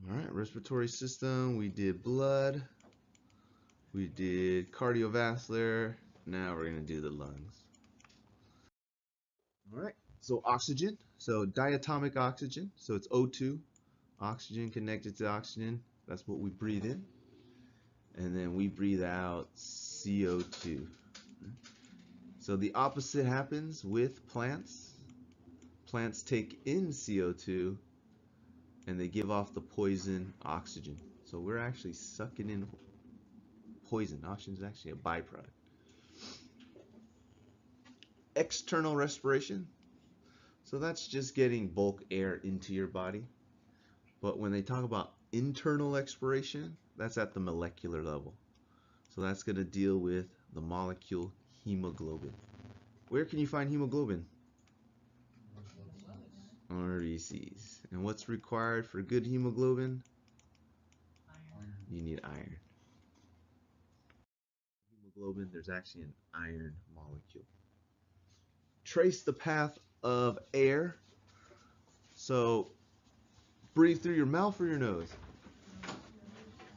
All right, respiratory system, we did blood, we did cardiovascular, now we're going to do the lungs. All right, so oxygen, so diatomic oxygen, so it's O2, oxygen connected to oxygen, that's what we breathe in, and then we breathe out CO2. So the opposite happens with plants. Plants take in CO2 and they give off the poison oxygen. So we're actually sucking in poison. Oxygen is actually a byproduct. External respiration. So that's just getting bulk air into your body. But when they talk about internal expiration, that's at the molecular level. So that's going to deal with the molecule hemoglobin. Where can you find hemoglobin? RBCs. And what's required for good hemoglobin? Iron. You need iron. Hemoglobin, there's actually an iron molecule. Trace the path of air. So breathe through your mouth or your nose?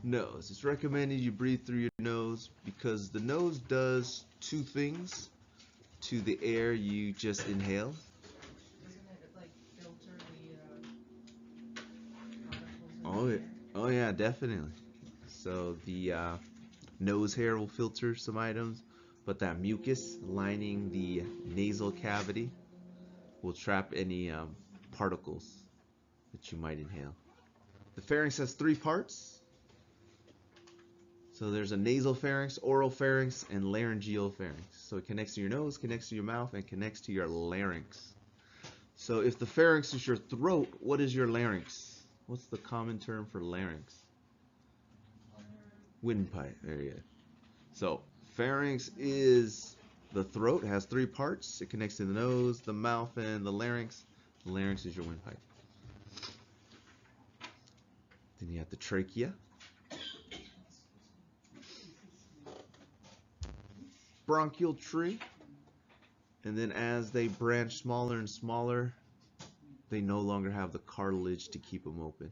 Nose. It's recommended you breathe through your nose because the nose does two things to the air you just inhaled. Oh yeah, definitely. So the nose hair will filter some items, but that mucus lining the nasal cavity will trap any particles that you might inhale. The pharynx has three parts. So there's a nasal pharynx, oral pharynx, and laryngeal pharynx. So it connects to your nose, connects to your mouth, and connects to your larynx. So if the pharynx is your throat, what is your larynx? What's the common term for larynx? Windpipe. Very good. So pharynx is the throat. It has three parts. It connects to the nose, the mouth, and the larynx. The larynx is your windpipe. Then you have the trachea. Bronchial tree. And then as they branch smaller and smaller, they no longer have the cartilage to keep them open.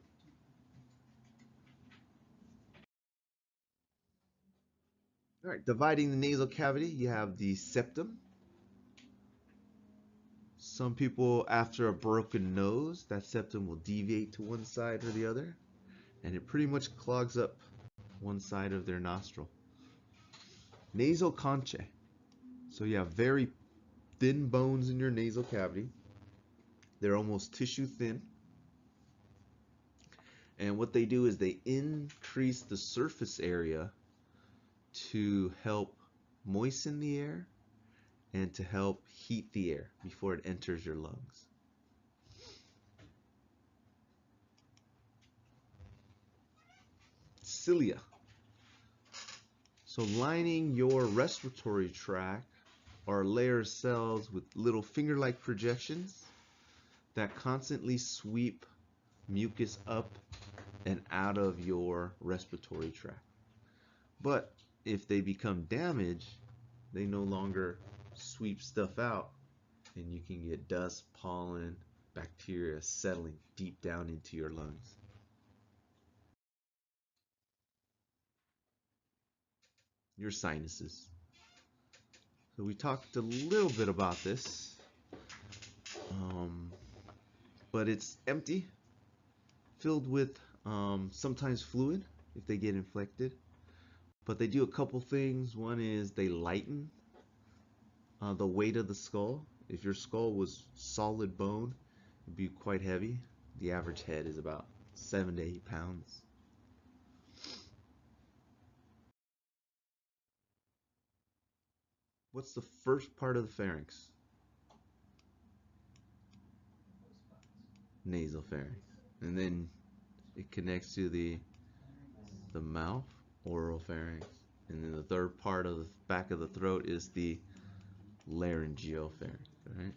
All right, dividing the nasal cavity, you have the septum. Some people, after a broken nose, that septum will deviate to one side or the other, and it pretty much clogs up one side of their nostril. Nasal conchae. So you have very thin bones in your nasal cavity. They're almost tissue thin. And what they do is they increase the surface area to help moisten the air and to help heat the air before it enters your lungs. Cilia. So lining your respiratory tract are a layer of cells with little finger-like projections that constantly sweep mucus up and out of your respiratory tract. But if they become damaged, they no longer sweep stuff out, and you can get dust, pollen, bacteria settling deep down into your lungs. Your sinuses. So we talked a little bit about this, but it's empty, filled with sometimes fluid if they get infected. But they do a couple things. One is they lighten the weight of the skull. If your skull was solid bone, it'd be quite heavy. The average head is about 7 to 8 pounds. What's the first part of the pharynx? Nasal pharynx. And then it connects to the mouth, oral pharynx. And then the third part of the back of the throat is the laryngeal pharynx, right?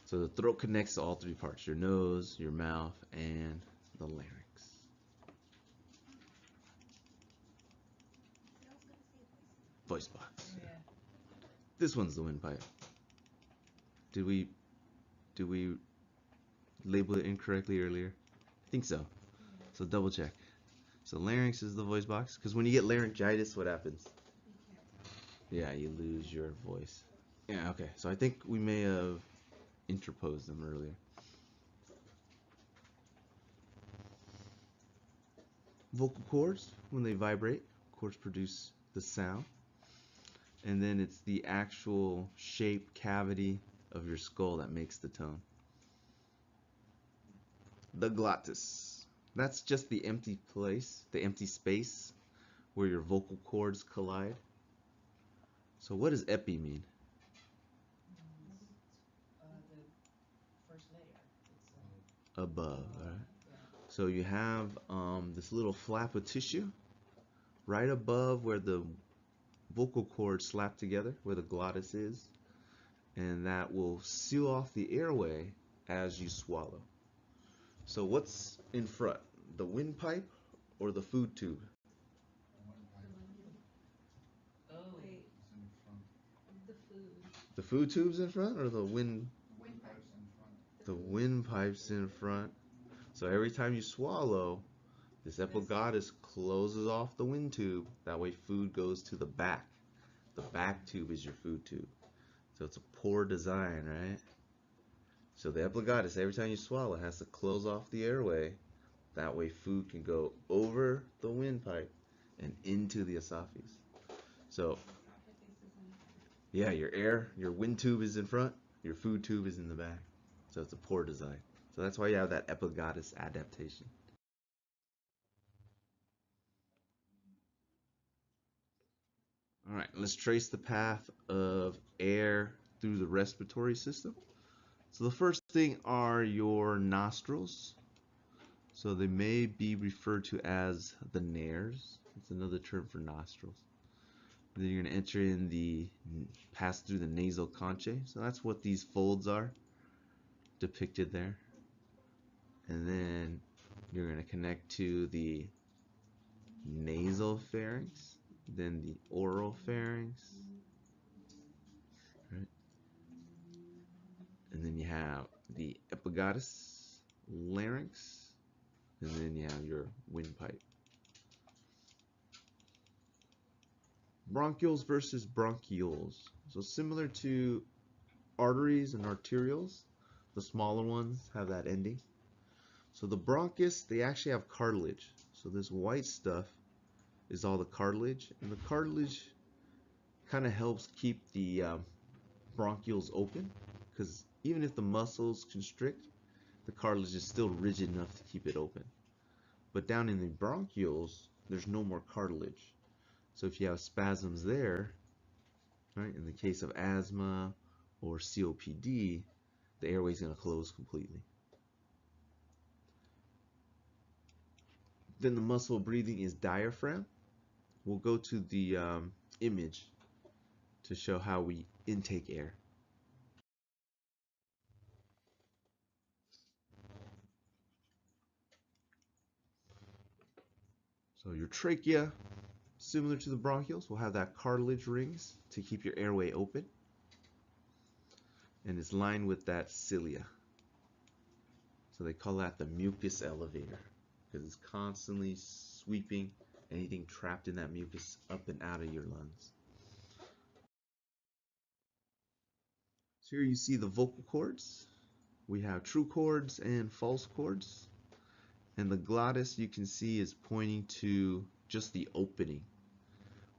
So the throat connects to all three parts, your nose, your mouth, and the larynx. Voice box. Yeah. This one's the windpipe. Did we label it incorrectly earlier? think so. So double check. So larynx is the voice box, because when you get laryngitis, what happens? Yeah, you lose your voice. Yeah, okay. So I think we may have interposed them earlier. Vocal cords, when they vibrate, of course, produce the sound. And then it's the actual shape, cavity of your skull that makes the tone. The glottis. That's just the empty place, the empty space where your vocal cords collide. So what does epi mean? The first layer. It's Above, all right? Yeah. So you have this little flap of tissue right above where the vocal cords slap together, where the glottis is, and that will seal off the airway as you swallow. So what's in front, the windpipe or the food tube? oh, wait. The food. The food tube's in front, or the wind? The windpipe's in front. The windpipe's in front. So every time you swallow, this epiglottis closes off the wind tube. That way food goes to the back. The back tube is your food tube. So it's a poor design, right? So the epiglottis, every time you swallow, has to close off the airway. That way food can go over the windpipe and into the esophagus. So yeah, your wind tube is in front, your food tube is in the back. So it's a poor design. So that's why you have that epiglottis adaptation. All right, let's trace the path of air through the respiratory system. So the first thing are your nostrils. So they may be referred to as the nares. It's another term for nostrils. Then you're going to enter in the pass through the nasal conchae. So that's what these folds are depicted there. And then you're going to connect to the nasal pharynx, then the oral pharynx, right? And then you have the epiglottis, larynx, and then you have your windpipe. Bronchioles versus bronchioles. So similar to arteries and arterioles, the smaller ones have that ending. So the bronchus, they actually have cartilage. So this white stuff is all the cartilage, and the cartilage kind of helps keep the bronchioles open, because even if the muscles constrict, the cartilage is still rigid enough to keep it open. But down in the bronchioles, there's no more cartilage. So if you have spasms there, right, in the case of asthma or COPD, the airway is going to close completely. Then the muscle of breathing is diaphragm. We'll go to the image to show how we intake air. So your trachea, similar to the bronchioles, will have that cartilage rings to keep your airway open. And it's lined with that cilia. So they call that the mucus elevator, because it's constantly sweeping anything trapped in that mucus up and out of your lungs. So here you see the vocal cords. We have true cords and false cords. And the glottis, you can see, is pointing to just the opening.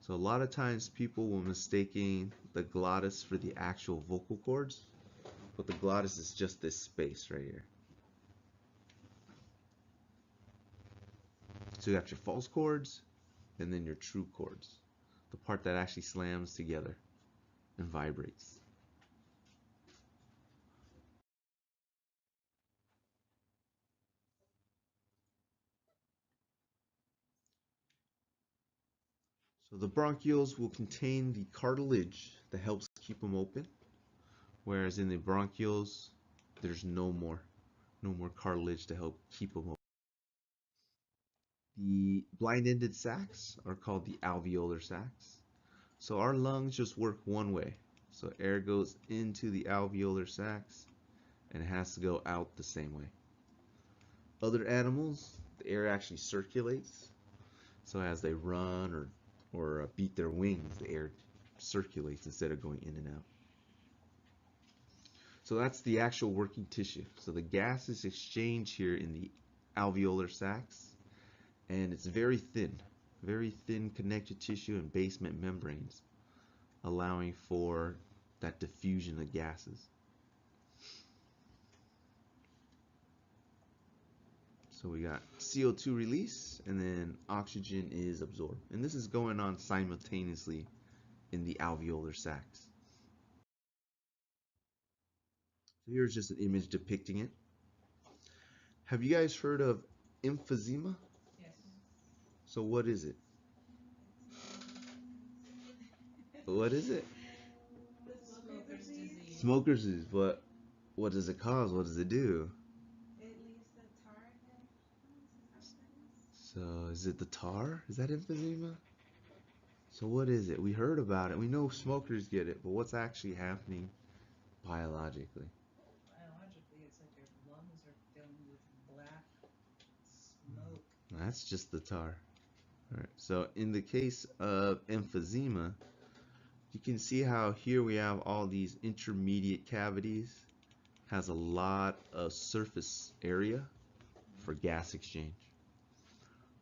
So a lot of times people will mistaking the glottis for the actual vocal cords, but the glottis is just this space right here. So you got your false cords and then your true cords, the part that actually slams together and vibrates. So the bronchioles will contain the cartilage that helps keep them open, whereas in the bronchioles, there's no more cartilage to help keep them open. The blind-ended sacs are called the alveolar sacs. So our lungs just work one way. So air goes into the alveolar sacs and it has to go out the same way. Other animals, the air actually circulates. So as they run or beat their wings, the air circulates instead of going in and out. So that's the actual working tissue. So the gases exchange here in the alveolar sacs, and it's very thin connective tissue and basement membranes, allowing for that diffusion of gases. So we got CO2 release, and then oxygen is absorbed. And this is going on simultaneously in the alveolar sacs. So here's just an image depicting it. Have you guys heard of emphysema? Yes. So what is it? What is it? Smoker's disease. Smoker's disease. But what does it cause? What does it do? It leaves the tar in the lungs, is that what that is? So is it the tar? Is that emphysema? So what is it? We heard about it. We know smokers get it, but what's actually happening biologically? Biologically, it's like your lungs are filling with black smoke. That's just the tar. All right. So in the case of emphysema, you can see how here we have all these intermediate cavities, has a lot of surface area for gas exchange.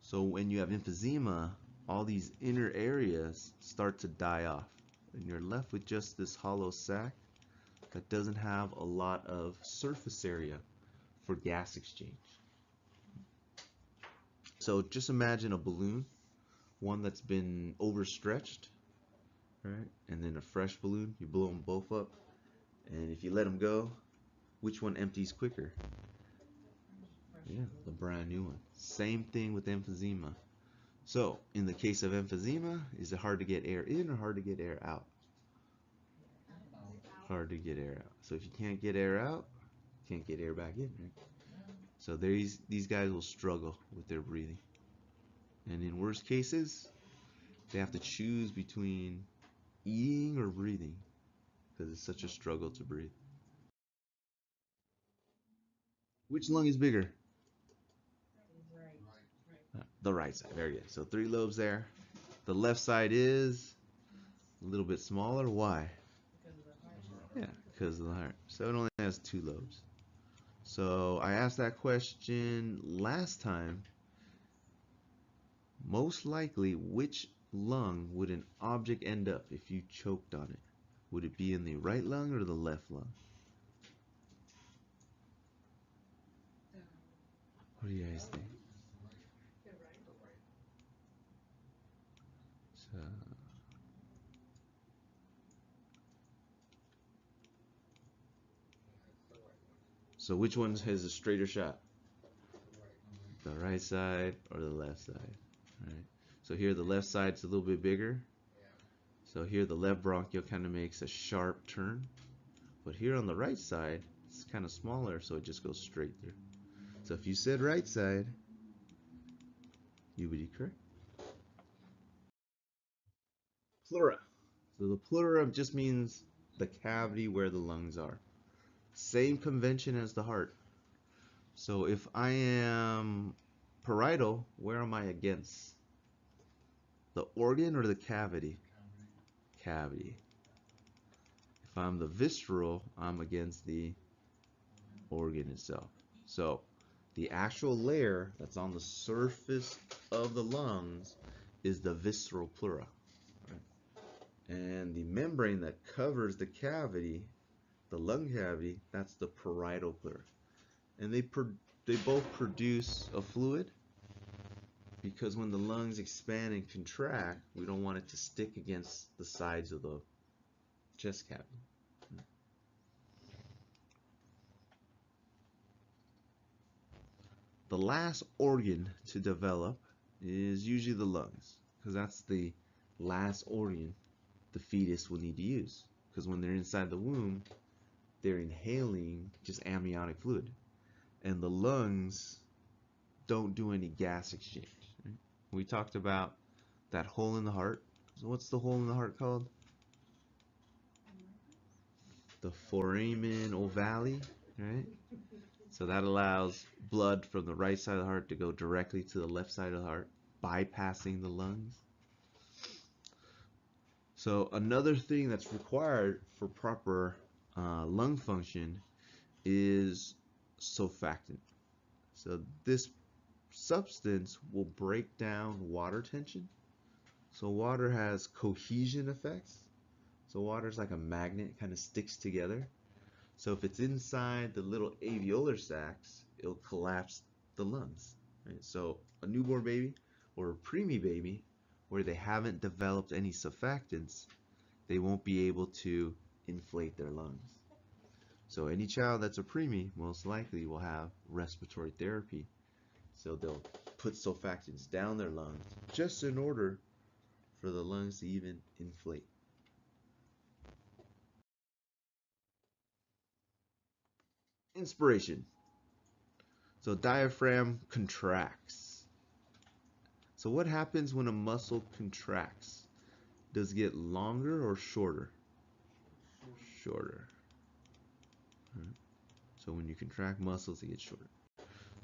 So when you have emphysema, all these inner areas start to die off, and you're left with just this hollow sac that doesn't have a lot of surface area for gas exchange. So just imagine a balloon, one that's been overstretched, right? And then a fresh balloon, you blow them both up, and if you let them go, which one empties quicker? Yeah, the brand new one. Same thing with emphysema. So, in the case of emphysema, is it hard to get air in or hard to get air out? Hard to get air out. So if you can't get air out, you can't get air back in, right? So these guys will struggle with their breathing. And in worst cases, they have to choose between eating or breathing because it's such a struggle to breathe. Which lung is bigger? Right. The right side. Very good. So 3 lobes there. The left side is a little bit smaller. Why? Because of the heart. Yeah, because of the heart. So it only has 2 lobes. So I asked that question last time. Most likely, which lung would an object end up if you choked on it? Would it be in the right lung or the left lung? What do you guys think? So which one has a straighter shot? The right side or the left side? Right. So here the left side's a little bit bigger. So here the left bronchial kind of makes a sharp turn. But here on the right side, it's kind of smaller, so it just goes straight through. So if you said right side, you would be correct. Pleura. So the pleura just means the cavity where the lungs are. Same convention as the heart. So if I am parietal, where am I against? The organ or the cavity? Cavity. If I'm the visceral, I'm against the organ itself. So the actual layer that's on the surface of the lungs is the visceral pleura. Right? And the membrane that covers the cavity, the lung cavity, that's the parietal pleura. And they both produce a fluid because when the lungs expand and contract, we don't want it to stick against the sides of the chest cavity. The last organ to develop is usually the lungs, because that's the last organ the fetus will need to use. Because when they're inside the womb, they're inhaling just amniotic fluid. And the lungs don't do any gas exchange. Right? We talked about that hole in the heart. So what's the hole in the heart called? The foramen ovale, right? So that allows blood from the right side of the heart to go directly to the left side of the heart, bypassing the lungs. So another thing that's required for proper lung function is surfactant. So this substance will break down water tension. So water has cohesion effects. So water is like a magnet, it kind of sticks together. So if it's inside the little alveolar sacs, it'll collapse the lungs. Right? So a newborn baby or a preemie baby, where they haven't developed any surfactants, they won't be able to inflate their lungs. So any child that's a preemie most likely will have respiratory therapy. So they'll put surfactants down their lungs just in order for the lungs to even inflate. Inspiration. So diaphragm contracts. So what happens when a muscle contracts? Does it get longer or shorter? Shorter. So when you contract muscles, it gets shorter.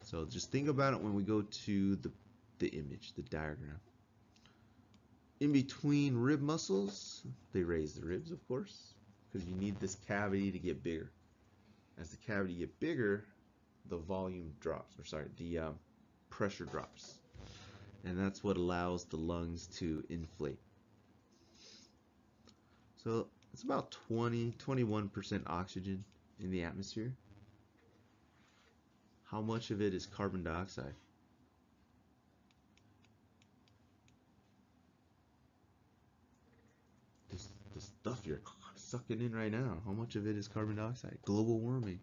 So just think about it when we go to the image, the diagram. In between rib muscles, they raise the ribs, of course, because you need this cavity to get bigger. As the cavity gets bigger, the volume drops, or sorry, the pressure drops. And that's what allows the lungs to inflate. So it's about 21% oxygen in the atmosphere. How much of it is carbon dioxide? The stuff you're sucking in right now, how much of it is carbon dioxide? Global warming.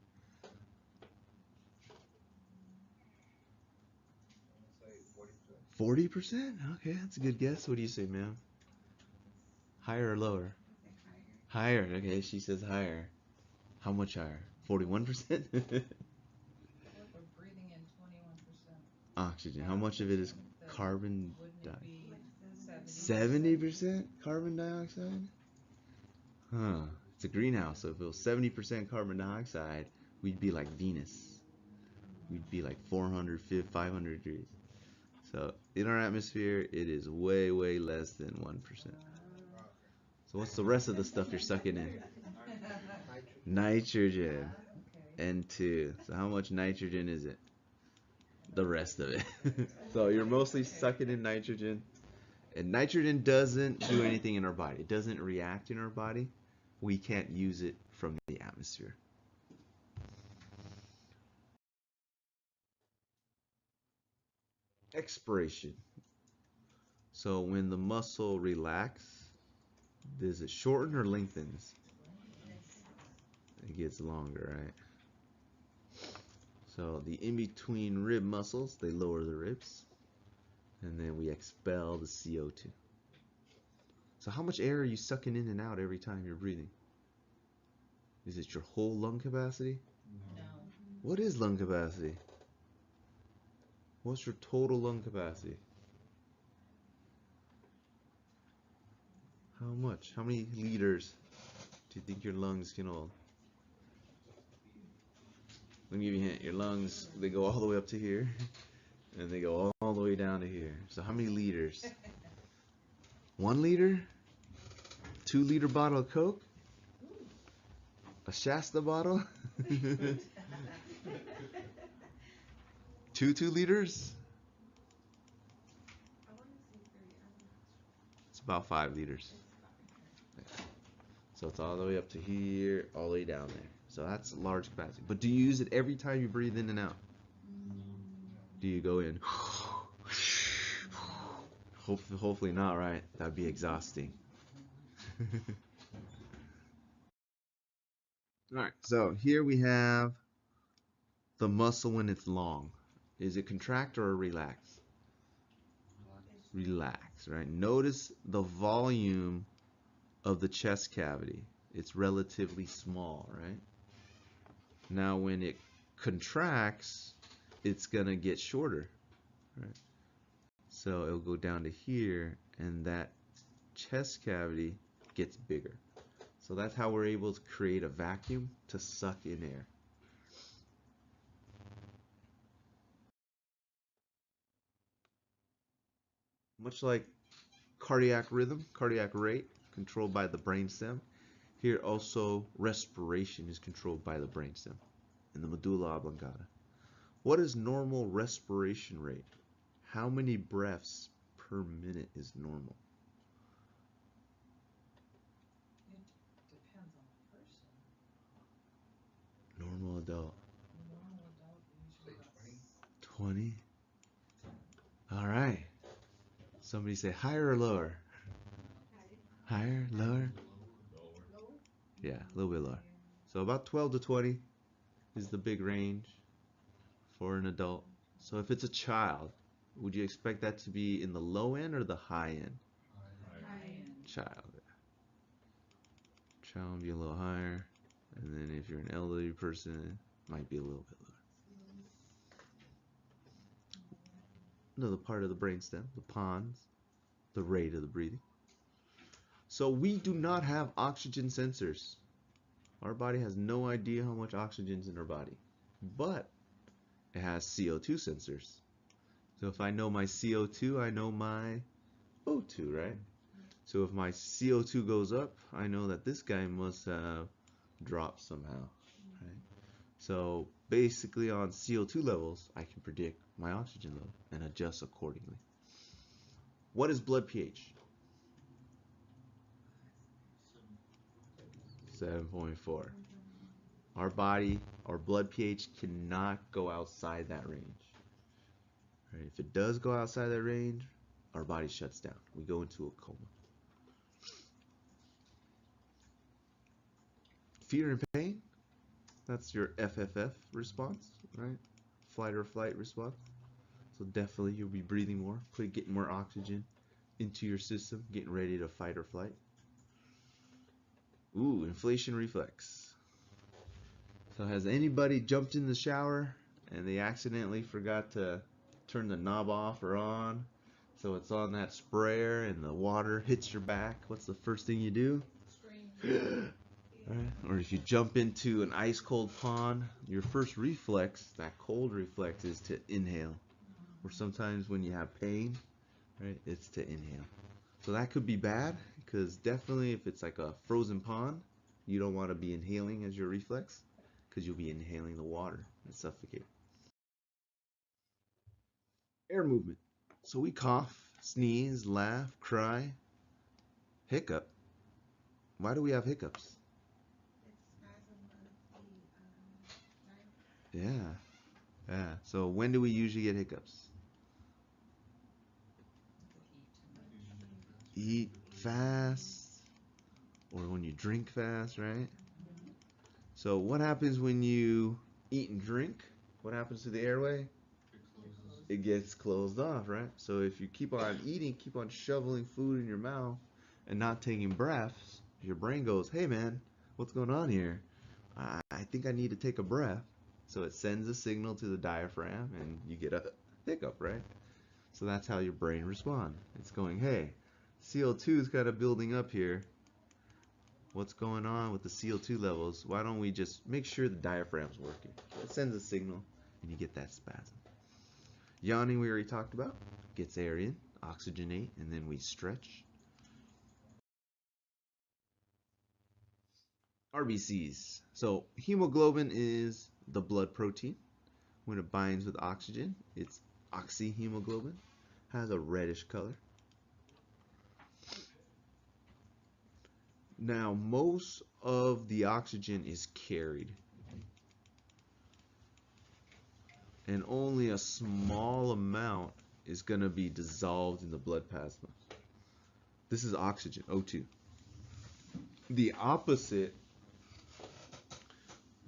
40%? Okay, that's a good guess. What do you say, ma'am? Higher or lower? Higher. Higher. Okay, she says higher. How much higher? 41%? We're breathing in 21%. Oxygen. How much of it is carbon Wouldn't it dioxide? be 70% carbon dioxide? Huh. It's a greenhouse, so if it was 70% carbon dioxide, we'd be like Venus. We'd be like 400, 500 degrees. So in our atmosphere, it is way, way less than 1%. So what's the rest of the stuff you're sucking in? Nitrogen. N2. So how much nitrogen is it? The rest of it. So you're mostly sucking in nitrogen. And nitrogen doesn't do anything in our body. It doesn't react in our body. We can't use it from the atmosphere. Expiration. So when the muscle relaxes, does it shorten or lengthens? It gets longer, right? So the in-between rib muscles, they lower the ribs. And then we expel the CO2. So how much air are you sucking in and out every time you're breathing? Is it your whole lung capacity? No. What is lung capacity? What's your total lung capacity? How much? How many liters do you think your lungs can hold? Let me give you a hint. Your lungs, they go all the way up to here, and they go all the way down to here. So how many liters? 1 liter? 2 liter bottle of Coke? A Shasta bottle? 2 liters? I want to say 3. I'm not sure. It's about 5 liters. So it's all the way up to here, all the way down there. So that's large capacity. But do you use it every time you breathe in and out? Do you go in? Hopefully not, right? That'd be exhausting. Alright, so here we have the muscle when it's long. Is it contract or relax? Relax, right? Notice the volume of the chest cavity. It's relatively small, right? Now when it contracts, it's gonna get shorter, right? So it'll go down to here, and that chest cavity gets bigger. So that's how we're able to create a vacuum to suck in air. Much like cardiac rhythm, cardiac rate, controlled by the brainstem, here also respiration is controlled by the brainstem and the medulla oblongata. What is normal respiration rate? How many breaths per minute is normal? It depends on the person. Normal adult. Normal adult usually about 20. All right. Somebody say higher or lower? Higher, lower? lower. Yeah, a little bit lower. So about 12 to 20 is the big range for an adult. So if it's a child, would you expect that to be in the low end or the high end? High end. Child. Child would be a little higher. And then if you're an elderly person, it might be a little bit lower. Another part of the brainstem, the pons, the rate of the breathing. So we do not have oxygen sensors. Our body has no idea how much oxygen is in our body, but it has CO2 sensors. So if I know my CO2, I know my O2, right? So if my CO2 goes up, I know that this guy must have dropped somehow, right? So basically on CO2 levels, I can predict my oxygen level and adjust accordingly. What is blood pH? 7.4. Our body, our blood pH cannot go outside that range. Right? If it does go outside that range, our body shuts down. We go into a coma. Fear and pain, that's your FFF response, right? Flight or flight response. So definitely you'll be breathing more, getting more oxygen into your system, getting ready to fight or flight. Ooh, inflation reflex. So has anybody jumped in the shower and they accidentally forgot to turn the knob off or on? So it's on that sprayer and the water hits your back. What's the first thing you do? Scream. Right? Or if you jump into an ice cold pond, your first reflex, that cold reflex, is to inhale. Or sometimes when you have pain, right, it's to inhale. So that could be bad, because definitely if it's like a frozen pond, you don't want to be inhaling as your reflex, because you'll be inhaling the water and suffocate. Air movement. So we cough, sneeze, laugh, cry, hiccup. Why do we have hiccups? It's spasm of the diaphragm. Yeah. So when do we usually get hiccups? Eat fast, or when you drink fast, right? So what happens when you eat and drink? What happens to the airway? It gets closed off, right? So if you keep on eating, keep on shoveling food in your mouth and not taking breaths, your brain goes, hey man, what's going on here? I think I need to take a breath. So it sends a signal to the diaphragm and you get a hiccup, right? So that's how your brain responds. It's going, hey, CO2 is kind of building up here. What's going on with the CO2 levels? Why don't we just make sure the diaphragm's working? It sends a signal and you get that spasm. Yawning we already talked about. Gets air in, oxygenate, and then we stretch. RBCs. So hemoglobin is the blood protein. When it binds with oxygen, it's oxyhemoglobin. Has a reddish color. Now, most of the oxygen is carried, and only a small amount is going to be dissolved in the blood plasma. This is oxygen, O2. The opposite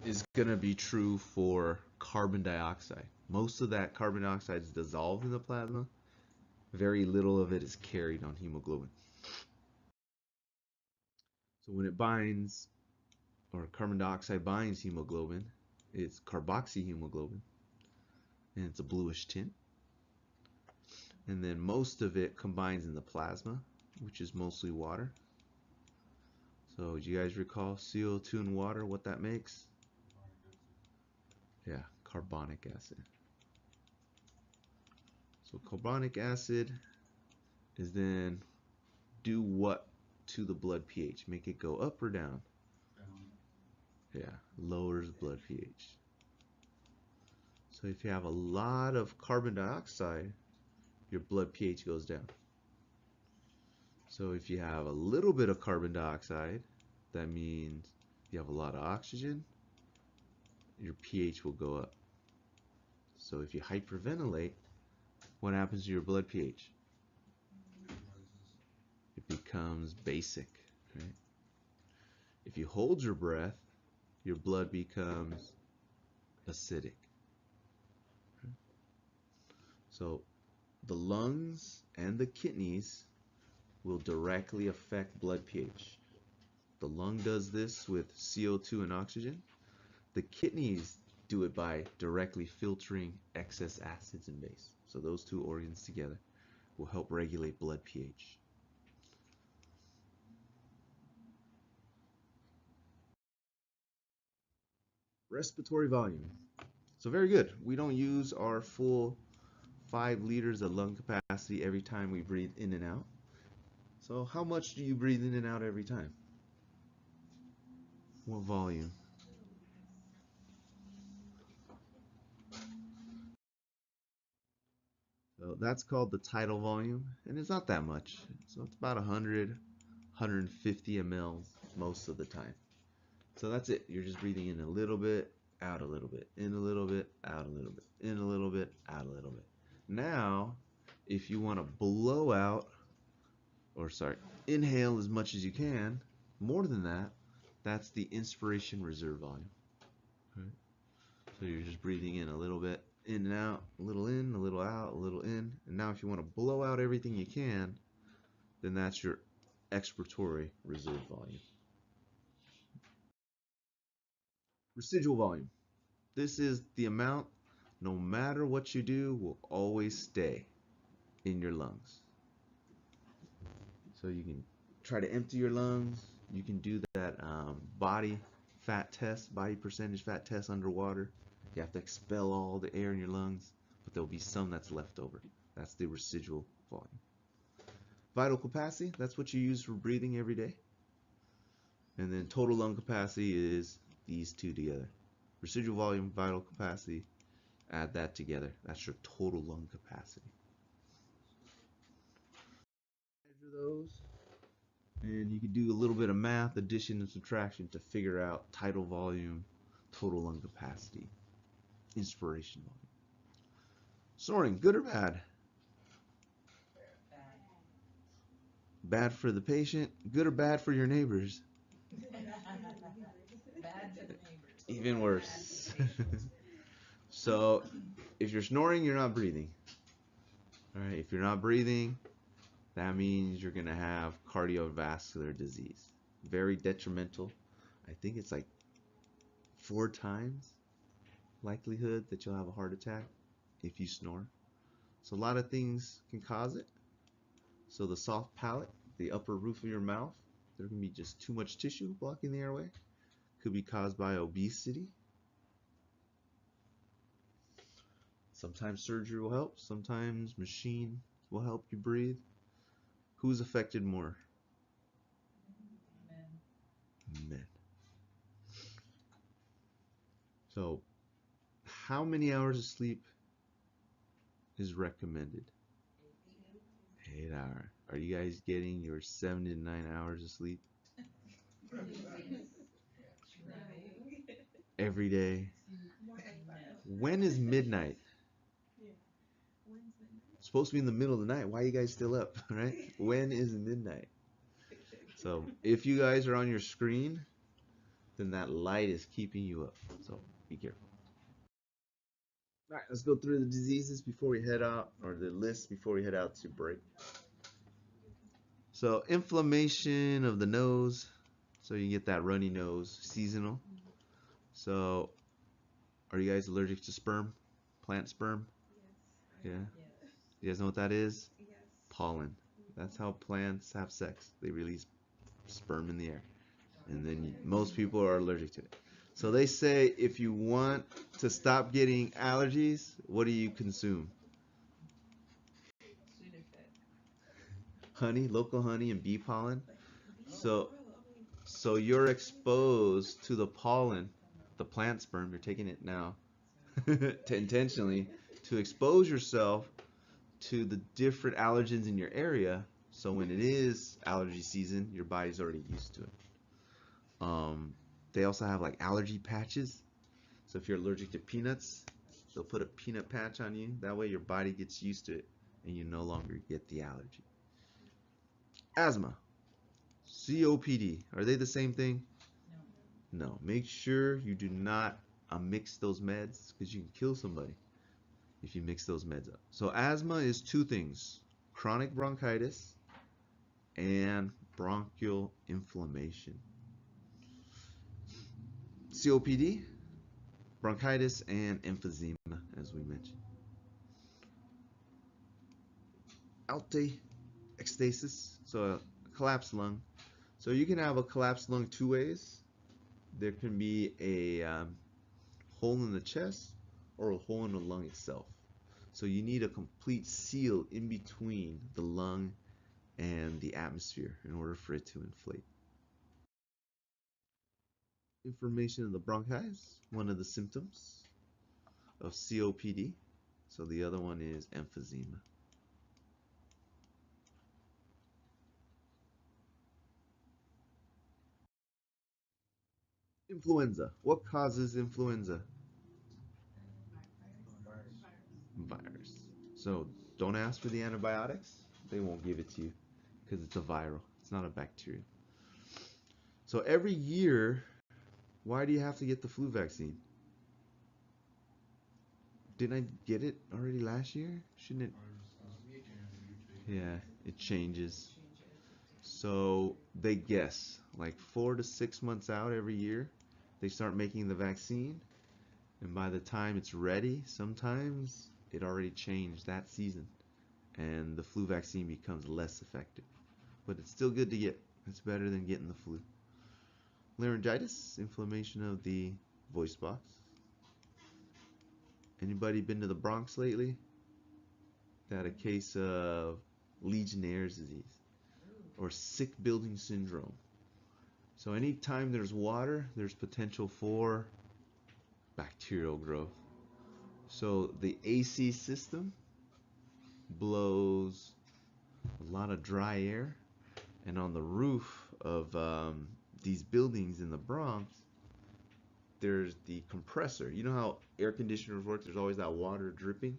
is going to be true for carbon dioxide. Most of that carbon dioxide is dissolved in the plasma. Very little of it is carried on hemoglobin. So when it binds, or carbon dioxide binds hemoglobin, it's carboxyhemoglobin, and it's a bluish tint. And then most of it combines in the plasma, which is mostly water. So do you guys recall CO2 and water, what that makes? Yeah, carbonic acid. So carbonic acid is then do what to the blood pH? Make it go up or down? Yeah, lowers blood pH. So if you have a lot of carbon dioxide, your blood pH goes down. So if you have a little bit of carbon dioxide, that means you have a lot of oxygen, your pH will go up. So if you hyperventilate, what happens to your blood pH? It becomes basic, right? If you hold your breath, your blood becomes acidic. So the lungs and the kidneys will directly affect blood pH. The lung does this with CO2 and oxygen. The kidneys do it by directly filtering excess acids and base. So those two organs together will help regulate blood pH. Respiratory volume. So very good. We don't use our full 5 liters of lung capacity every time we breathe in and out. So how much do you breathe in and out every time? What volume? So that's called the tidal volume, and it's not that much. So it's about 100, 150 mLs most of the time. So that's it. You're just breathing in a little bit, out a little bit, in a little bit, out a little bit, in a little bit, out a little bit. Now, if you want to blow out, inhale as much as you can, more than that, that's the inspiration reserve volume. Right? So you're just breathing in a little bit, in and out, a little in, a little out, a little in. And now if you want to blow out everything you can, then that's your expiratory reserve volume. Residual volume. This is the amount, no matter what you do, will always stay in your lungs. So you can try to empty your lungs. You can do that body fat test, body percentage fat test underwater. You have to expel all the air in your lungs, but there'll be some that's left over. That's the residual volume. Vital capacity, that's what you use for breathing every day. And then total lung capacity is these two together. Residual volume, vital capacity, add that together. That's your total lung capacity. Measure those. And you can do a little bit of math, addition and subtraction to figure out tidal volume, total lung capacity, inspiration volume. Snoring, good or bad? Bad for the patient, good or bad for your neighbors? Bad for the neighbors. Even worse. So if you're snoring, you're not breathing. All right, if you're not breathing, that means you're gonna have cardiovascular disease. Very detrimental. I think it's like 4 times likelihood that you'll have a heart attack if you snore. So a lot of things can cause it. So the soft palate, the upper roof of your mouth, there can be just too much tissue blocking the airway. Could be caused by obesity. Sometimes surgery will help. Sometimes machine will help you breathe. Who's affected more? Men. So how many hours of sleep is recommended? 8 hours. Are you guys getting your 7 to 9 hours of sleep? Every day? When is midnight? It's supposed to be in the middle of the night. Why are you guys still up, right? When is midnight? So if you guys are on your screen, then that light is keeping you up. So be careful. All right, let's go through the diseases before we head out, or the list before we head out to break. So inflammation of the nose, so you get that runny nose, seasonal. So are you guys allergic to sperm? Plant sperm? Yes. Yeah. You guys know what that is? Yes. Pollen. That's how plants have sex. They release sperm in the air. And then most people are allergic to it. So they say if you want to stop getting allergies, what do you consume? honey, local honey, and bee pollen. But bees So, probably so you're exposed to the pollen, the plant sperm. You're taking it now, to intentionally to expose yourself to the different allergens in your area. So when it is allergy season, your body's already used to it. They also have like allergy patches. So if you're allergic to peanuts, they'll put a peanut patch on you. That way your body gets used to it and you no longer get the allergy. Asthma, COPD, are they the same thing? no. No. Make sure you do not mix those meds because you can kill somebody if you mix those meds up. So asthma is two things: chronic bronchitis and bronchial inflammation. COPD, bronchitis and emphysema, as we mentioned. Alta ectasis, so a collapsed lung. So you can have a collapsed lung two ways. There can be a hole in the chest or a hole in the lung itself. So you need a complete seal in between the lung and the atmosphere in order for it to inflate. Inflammation of the bronchi, one of the symptoms of COPD. So the other one is emphysema. Influenza. What causes influenza? Virus. So don't ask for the antibiotics. They won't give it to you because it's a viral. It's not a bacteria. So every year, why do you have to get the flu vaccine? Didn't I get it already last year? Shouldn't it? Yeah, it changes. So they guess like 4 to 6 months out every year, they start making the vaccine, and by the time it's ready, sometimes it already changed that season, and the flu vaccine becomes less effective. But it's still good to get. It's better than getting the flu. Laryngitis, inflammation of the voice box. Anybody been to the Bronx lately? They had a case of Legionnaire's disease or sick building syndrome. So anytime there's water, there's potential for bacterial growth. So the AC system blows a lot of dry air, and on the roof of these buildings in the Bronx, there's the compressor. You know how air conditioners work? There's always that water dripping.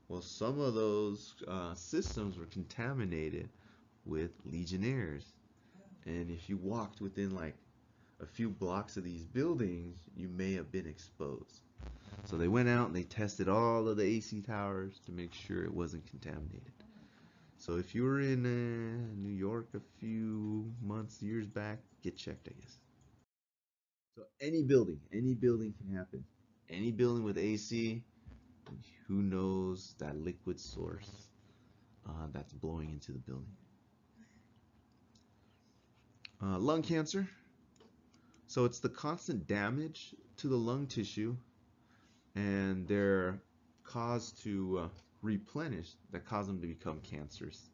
Well, some of those systems were contaminated with Legionnaires. And if you walked within like a few blocks of these buildings, you may have been exposed. So they went out and they tested all of the AC towers to make sure it wasn't contaminated. So if you were in New York a few months, years back, get checked, I guess. So any building can happen. Any building with AC, who knows that liquid source that's blowing into the building. Lung cancer. So it's the constant damage to the lung tissue and their cause to replenish that cause them to become cancerous.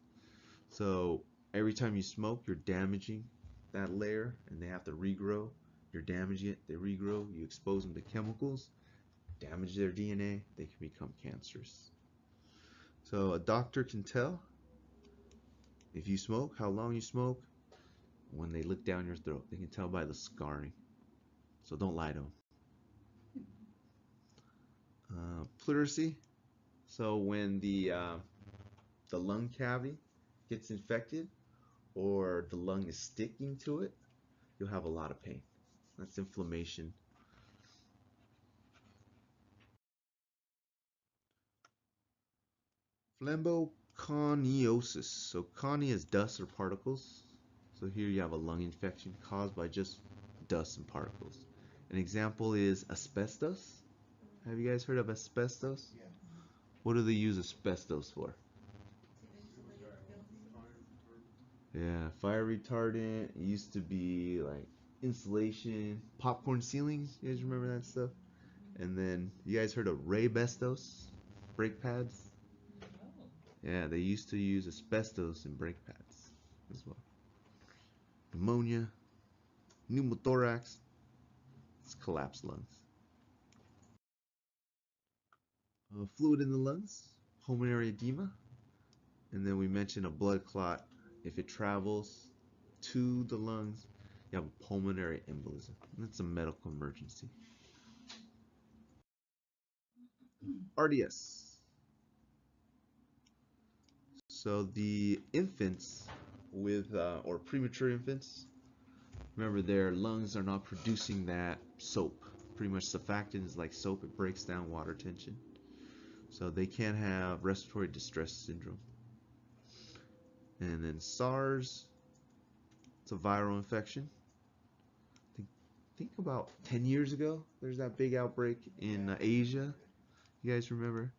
So every time you smoke, you're damaging that layer and they have to regrow. You're damaging it, they regrow, you expose them to chemicals, damage their DNA, they can become cancerous. So a doctor can tell if you smoke, how long you smoke, when they look down your throat. They can tell by the scarring. So don't lie to them. Pleurisy. So when the lung cavity gets infected or the lung is sticking to it, you'll have a lot of pain. That's inflammation. Phleboconiosis. So coni is dust or particles. So here you have a lung infection caused by just dust and particles. An example is asbestos. Have you guys heard of asbestos? Yeah. What do they use asbestos for? To insulate buildings. Yeah, fire retardant. It used to be like insulation, popcorn ceilings. You guys remember that stuff? And then you guys heard of Raybestos brake pads? Oh. Yeah, they used to use asbestos in brake pads. as well. Pneumonia, pneumothorax, it's collapsed lungs. Fluid in the lungs, pulmonary edema, and then we mentioned a blood clot. If it travels to the lungs, you have a pulmonary embolism. That's a medical emergency. RDS. So the infants with, or premature infants, remember their lungs are not producing that soap. Pretty much surfactant is like soap, it breaks down water tension. So they can have respiratory distress syndrome. And then SARS, it's a viral infection. Think about 10 years ago, there's that big outbreak in Asia. You guys remember?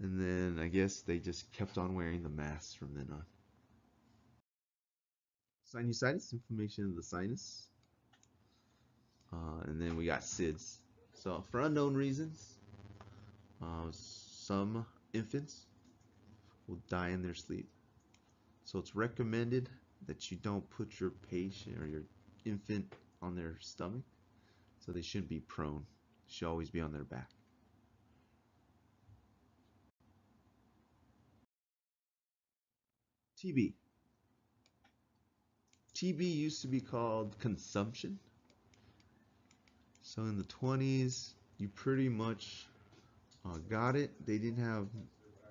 And then I guess they just kept on wearing the masks from then on. Sinusitis, inflammation of the sinus. And then we got SIDS. So for unknown reasons, some infants will die in their sleep. So it's recommended that you don't put your patient or your infant on their stomach. So they shouldn't be prone. They should always be on their back. TB. TB used to be called consumption. So in the 20s, you pretty much got it. They didn't have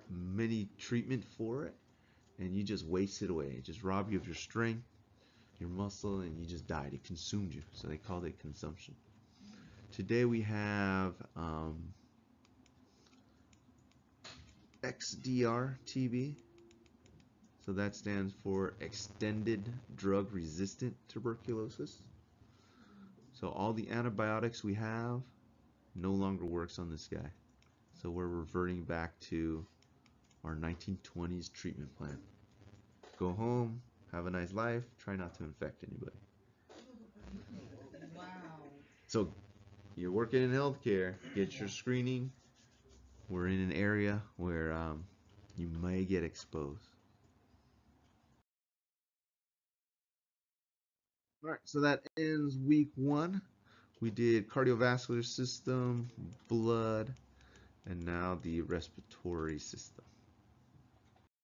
many treatment for it, and you just wasted away. It just robbed you of your strength, your muscle, and you just died. It consumed you. So they called it consumption. Today we have XDR TB. So that stands for extended drug resistant tuberculosis. So all the antibiotics we have no longer works on this guy. So we're reverting back to our 1920s treatment plan. Go home, have a nice life, try not to infect anybody. Wow. So you're working in healthcare, get your screening. We're in an area where you may get exposed. All right, so that ends week 1. We did cardiovascular system, blood, and now the respiratory system.